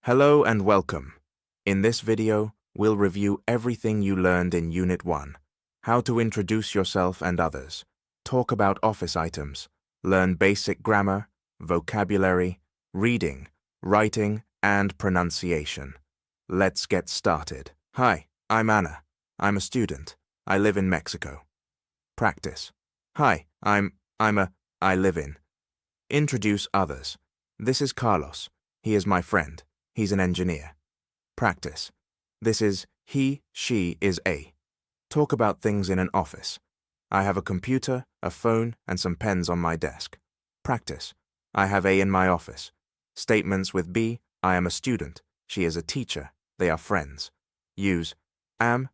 Hello and welcome. In this video, we'll review everything you learned in Unit 1. How to introduce yourself and others. Talk about office items. Learn basic grammar, vocabulary, reading, writing, and pronunciation. Let's get started. Hi, I'm Anna. I'm a student. I live in Mexico. Practice. Hi, I live in. Introduce others. This is Carlos. He is my friend. He's an engineer. Practice. This is he, she is a. Talk about things in an office. I have a computer, a phone, and some pens on my desk. Practice. I have a in my office. Statements with be, I am a student. She is a teacher. They are friends. Use am,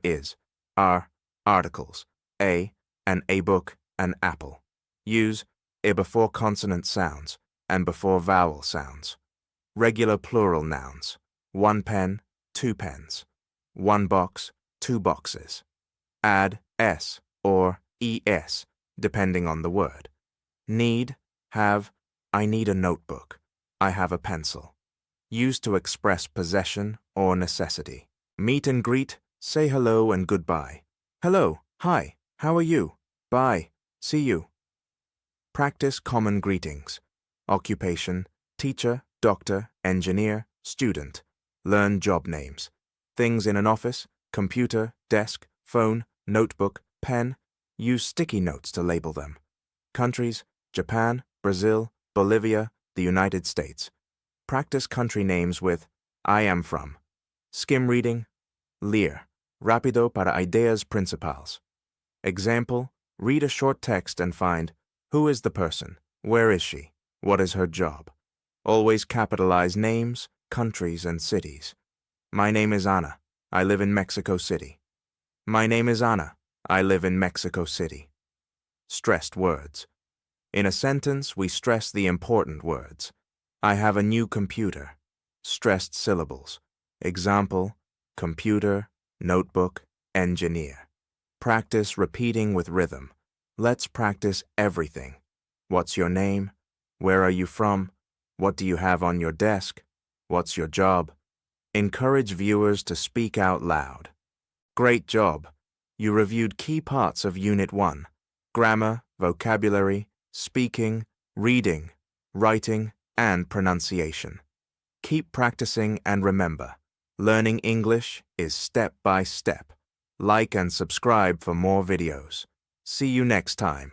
is, are, articles, an a book, an apple. Use I before consonant sounds and before vowel sounds. Regular plural nouns. 1 pen, 2 pens. 1 box, 2 boxes. Add s or es, depending on the word. Need, have, I need a notebook. I have a pencil. Used to express possession or necessity. Meet and greet, say hello and goodbye. Hello, hi, how are you? Bye, see you. Practice common greetings. Occupation, teacher, doctor, engineer, student. Learn job names. Things in an office, computer, desk, phone, notebook, pen. Use sticky notes to label them. Countries, Japan, Brazil, Bolivia, the United States. Practice country names with I am from. Skim reading. Leer. Rápido para ideas principales. Example, read a short text and find who is the person, where is she, what is her job. Always capitalize names, countries, and cities. My name is Anna. I live in Mexico City. My name is Anna. I live in Mexico City. Stressed words. In a sentence, we stress the important words. I have a new computer. Stressed syllables. Example, computer, notebook, engineer. Practice repeating with rhythm. Let's practice everything. What's your name? Where are you from? What do you have on your desk? What's your job? Encourage viewers to speak out loud. Great job! You reviewed key parts of Unit 1. Grammar, vocabulary, speaking, reading, writing, and pronunciation. Keep practicing and remember, learning English is step by step. Like and subscribe for more videos. See you next time.